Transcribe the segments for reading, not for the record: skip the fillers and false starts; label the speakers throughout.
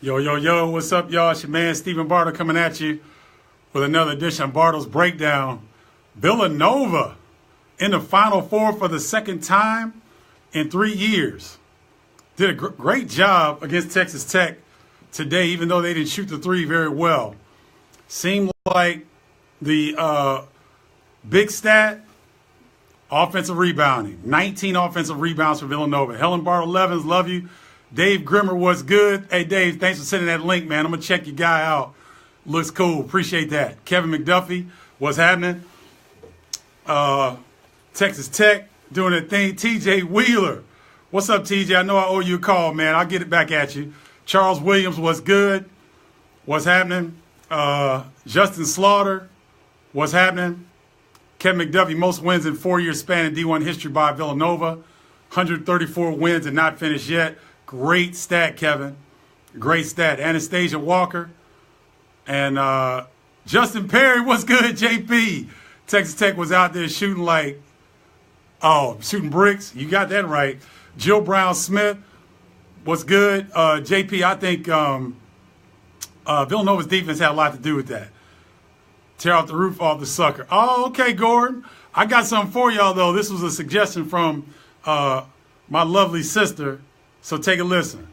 Speaker 1: Yo, yo, yo, what's up, y'all? It's your man, Stephen Bardo, coming at you with another edition of Bardo's Breakdown. Villanova in the Final Four for the second time in 3 years. Did a great job against Texas Tech today, even though they didn't shoot the three very well. Seemed like the big stat, offensive rebounding. 19 offensive rebounds for Villanova. Helen Bardo Levins, love you. Dave Grimmer, what's good? Hey, Dave, thanks for sending that link, man. I'm going to check your guy out. Looks cool. Appreciate that. Kevin McDuffie, what's happening? Texas Tech doing their thing. TJ Wheeler, what's up, TJ? I know I owe you a call, man. I'll get it back at you. Charles Williams, what's good? What's happening? Justin Slaughter, what's happening? Kevin McDuffie, most wins in 4-year span in D1 history by Villanova. 134 wins and not finished yet. Great stat, Kevin. Great stat. Anastasia Walker. And Justin Perry, what's good, JP? Texas Tech was out there shooting shooting bricks. You got that right. Jill Brown-Smith, what's good? JP, I think Villanova's defense had a lot to do with that. Tear off the roof off the sucker. Oh, okay, Gordon. I got something for y'all, though. This was a suggestion from my lovely sister. So take a listen.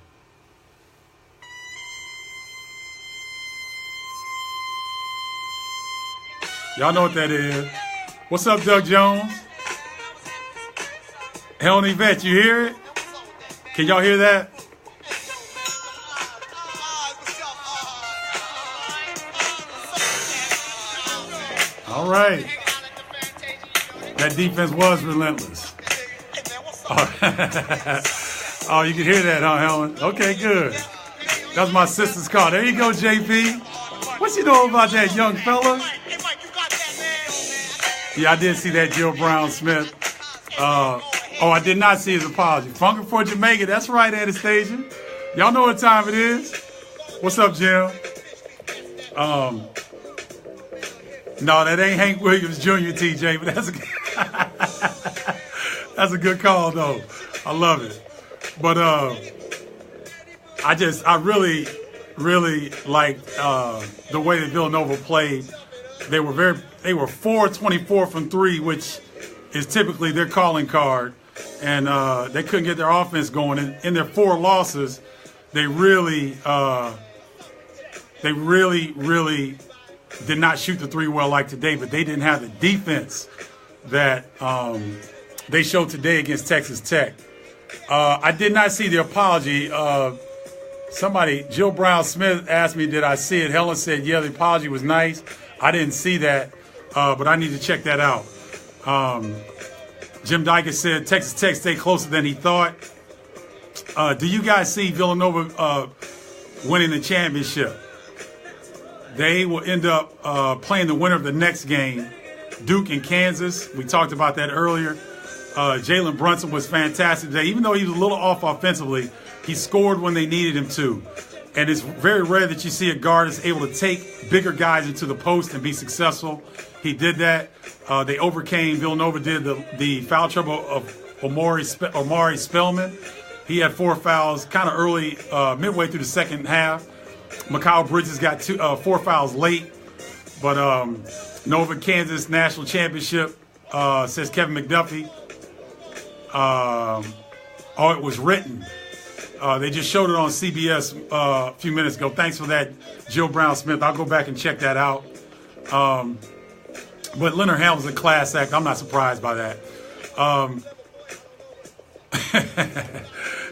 Speaker 1: Y'all know what that is. What's up, Doug Jones? Helen Yvette, you hear it? Can y'all hear that? All right. That defense was relentless. Oh, you can hear that, huh, Helen? Okay, good. That's my sister's call. There you go, JP. What you know about that young fella? Yeah, I did see that Jill Brown-Smith. I did not see his apology. Funkin' for Jamaica. That's right, Anastasia. Y'all know what time it is. What's up, Jim? No, that ain't Hank Williams Jr., TJ, but that's a good call, though. I love it. But I really liked the way that Villanova played. They were 4-24 from three, which is typically their calling card, and they couldn't get their offense going. In their 4 losses, they really did not shoot the three well like today, but they didn't have the defense that they showed today against Texas Tech. I did not see the apology. Jill Brown-Smith asked me, did I see it? Helen said, yeah, the apology was nice. I didn't see that, but I need to check that out. Jim Dykes said, Texas Tech stayed closer than he thought. Do you guys see Villanova winning the championship? They will end up playing the winner of the next game, Duke and Kansas. We talked about that earlier. Jalen Brunson was fantastic today. Even though he was a little off offensively, he scored when they needed him to. And it's very rare that you see a guard that's able to take bigger guys into the post and be successful. He did that. Villanova did the foul trouble of Omari Spellman. He had 4 fouls kind of early, midway through the second half. Mikal Bridges got 4 fouls late. But Nova Kansas National Championship, says Kevin McDuffie. It was written. They just showed it on CBS a few minutes ago. Thanks for that, Jill Brown-Smith. I'll go back and check that out. But Leonard Hamilton's a class act. I'm not surprised by that.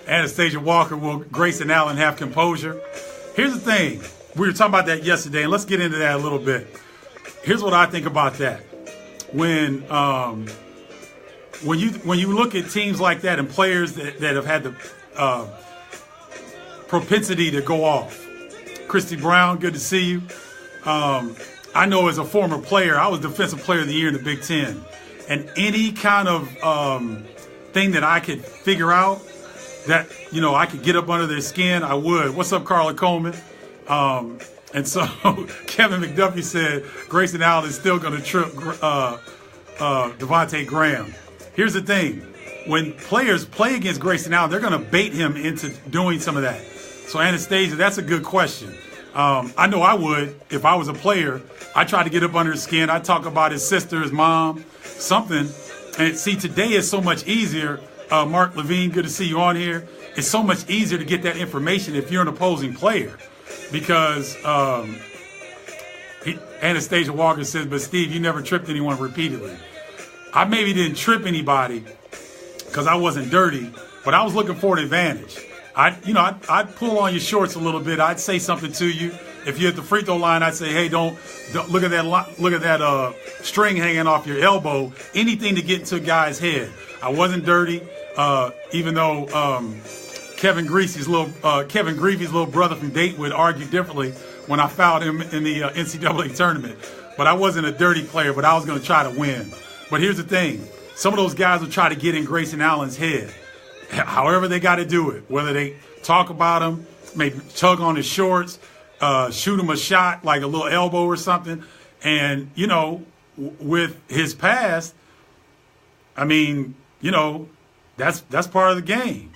Speaker 1: Anastasia Walker, will Grayson Allen have composure? Here's the thing. We were talking about that yesterday, and let's get into that a little bit. Here's what I think about that. When you look at teams like that and players that have had the propensity to go off. Christy Brown, good to see you. I know as a former player, I was Defensive Player of the Year in the Big Ten. And any kind of thing that I could figure out that, I could get up under their skin, I would. What's up, Carla Coleman? And so Kevin McDuffie said Grayson Allen is still going to trip Devontae Graham. Here's the thing. When players play against Grayson Allen, they're going to bait him into doing some of that. So Anastasia, that's a good question. I know I would if I was a player. I try to get up under his skin. I talk about his sister, his mom, something. And see, today is so much easier. Mark Levine, good to see you on here. It's so much easier to get that information if you're an opposing player, because Anastasia Walker says, "But Steve, you never tripped anyone repeatedly." I maybe didn't trip anybody because I wasn't dirty, but I was looking for an advantage. I'd pull on your shorts a little bit. I'd say something to you. If you're at the free throw line, I'd say, "Hey, don't look at that string hanging off your elbow." Anything to get into a guy's head. I wasn't dirty, even though Kevin Greasy's little brother from Dayton would argue differently when I fouled him in the NCAA tournament. But I wasn't a dirty player, but I was going to try to win. But here's the thing: some of those guys will try to get in Grayson Allen's head. However they got to do it, whether they talk about him, maybe tug on his shorts, shoot him a shot like a little elbow or something. And, with his past, I mean, that's part of the game.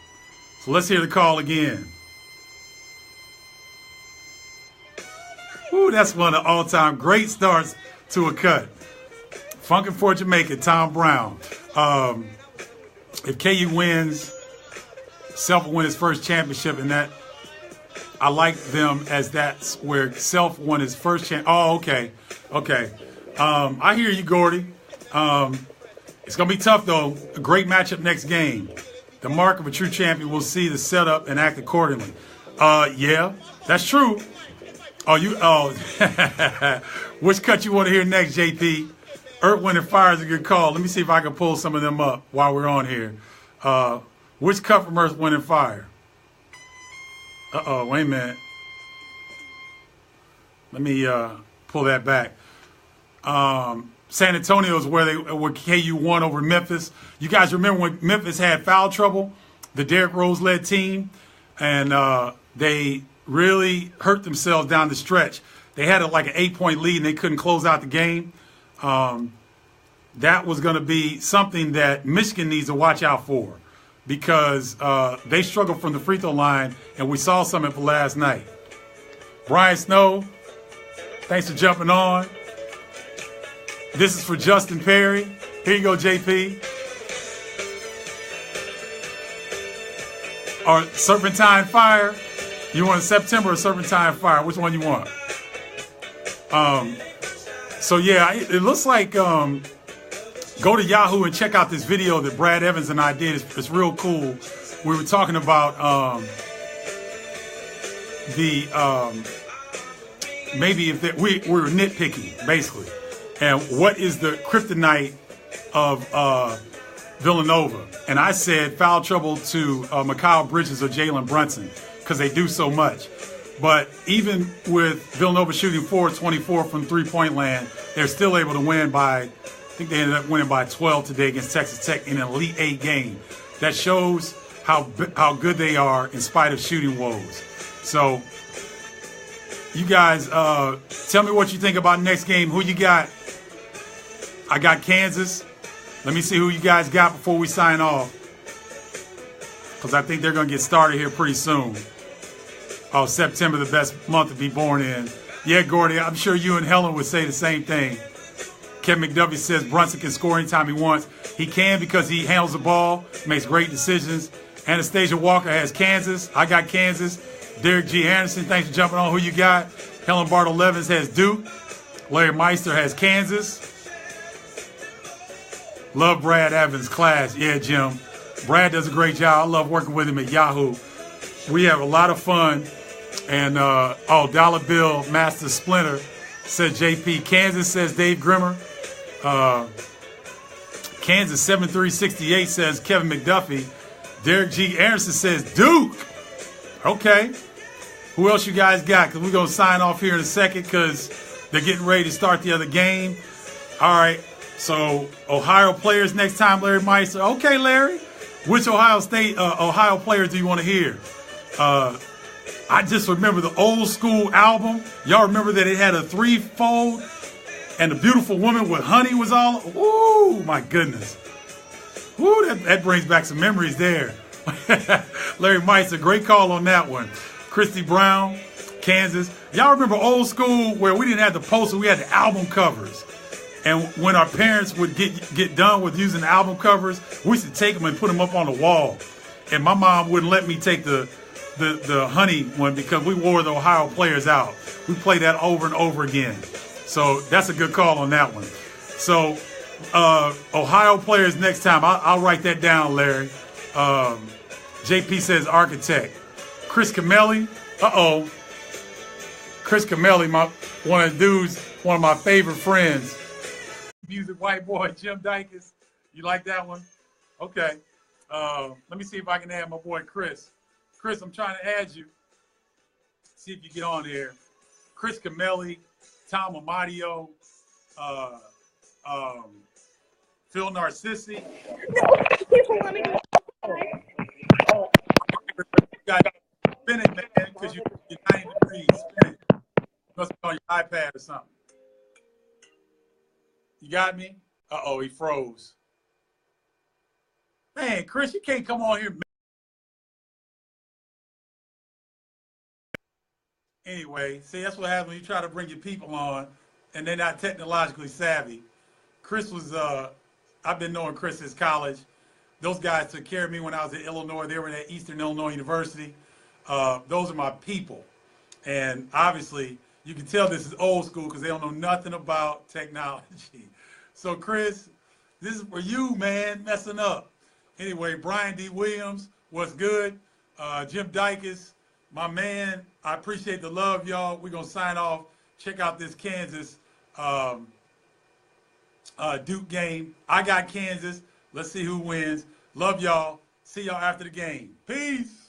Speaker 1: So let's hear the call again. Ooh, that's one of the all-time great starts to a cut. Funkin' for Jamaica, Tom Brown. If KU wins, Self will win his first championship, and that I like them as that's where Self won his first champ. Oh, okay. I hear you, Gordy. It's gonna be tough though. A great matchup next game. The mark of a true champion will see the setup and act accordingly. Yeah, that's true. Which cut you want to hear next, JP? Earth, Wind, and Fire is a good call. Let me see if I can pull some of them up while we're on here. Which cut from Earth, Wind, and Fire? Wait a minute. Let me pull that back. San Antonio is where KU won over Memphis. You guys remember when Memphis had foul trouble, the Derrick Rose-led team, and they really hurt themselves down the stretch. They had like an 8-point lead, and they couldn't close out the game. That was going to be something that Michigan needs to watch out for, because they struggled from the free throw line, and we saw some of it last night. Brian Snow, thanks for jumping on. This is for Justin Perry. Here you go, JP. Or Serpentine Fire. You want September or Serpentine Fire? Which one you want? So yeah, it looks like go to Yahoo and check out this video that Brad Evans and I did. It's real cool. We were talking about maybe if we were nitpicking basically, and what is the kryptonite of Villanova? And I said foul trouble to Mikal Bridges or Jalen Brunson, because they do so much. But even with Villanova shooting 4-24 from three-point land, they're still able to win by, I think they ended up winning by 12 today against Texas Tech in an Elite Eight game. That shows how good they are in spite of shooting woes. So you guys, tell me what you think about next game. Who you got? I got Kansas. Let me see who you guys got before we sign off, because I think they're going to get started here pretty soon. Oh, September, the best month to be born in. Yeah, Gordy, I'm sure you and Helen would say the same thing. Kevin McDuffie says Brunson can score anytime he wants. He can, because he handles the ball, makes great decisions. Anastasia Walker has Kansas. I got Kansas. Derek G. Anderson, thanks for jumping on. Who you got? Helen Bardo Levins has Duke. Larry Meister has Kansas. Love Brad Evans' class. Yeah, Jim. Brad does a great job. I love working with him at Yahoo. We have a lot of fun. And, Dollar Bill Master Splinter says JP. Kansas says Dave Grimmer. Kansas 7368 says Kevin McDuffie. Derek G. Anderson says Duke. Okay. Who else you guys got? Because we're going to sign off here in a second, because they're getting ready to start the other game. All right. So Ohio players next time, Larry Meister. Okay, Larry. Which Ohio players do you want to hear? I just remember the old school album. Y'all remember that it had a threefold, and the beautiful woman with honey was all. Ooh, my goodness. Ooh, that brings back some memories there. Larry Meister, great call on that one. Christy Brown, Kansas. Y'all remember old school where we didn't have the poster, we had the album covers. And when our parents would get done with using the album covers, we used to take them and put them up on the wall. And my mom wouldn't let me take the honey one because we wore the Ohio players out. We played that over and over again. So that's a good call on that one. So Ohio players next time. I'll write that down, Larry. JP says architect. Chris Camelli. Chris Camelli, one of the dudes, one of my favorite friends. Music white boy, Jim Dykes. You like that one? Okay. Let me see if I can add my boy Chris. Chris, I'm trying to add you. See if you get on there. Chris Camelli, Tom Amadio, Phil Narcissi. You got spin it, man, because you're 90 degrees. Spin it. Must be on your iPad or something. You got me? Uh-oh, he froze. Man, Chris, you can't come on here. Anyway, see, that's what happens when you try to bring your people on and they're not technologically savvy. Chris was, I've been knowing Chris since college. Those guys took care of me when I was at Illinois. They were at Eastern Illinois University. Those are my people. And obviously, you can tell this is old school because they don't know nothing about technology. So, Chris, this is for you, man, messing up. Anyway, Brian D. Williams, what's good? Jim Dykes, my man, I appreciate the love, y'all. We're going to sign off. Check out this Kansas Duke game. I got Kansas. Let's see who wins. Love y'all. See y'all after the game. Peace.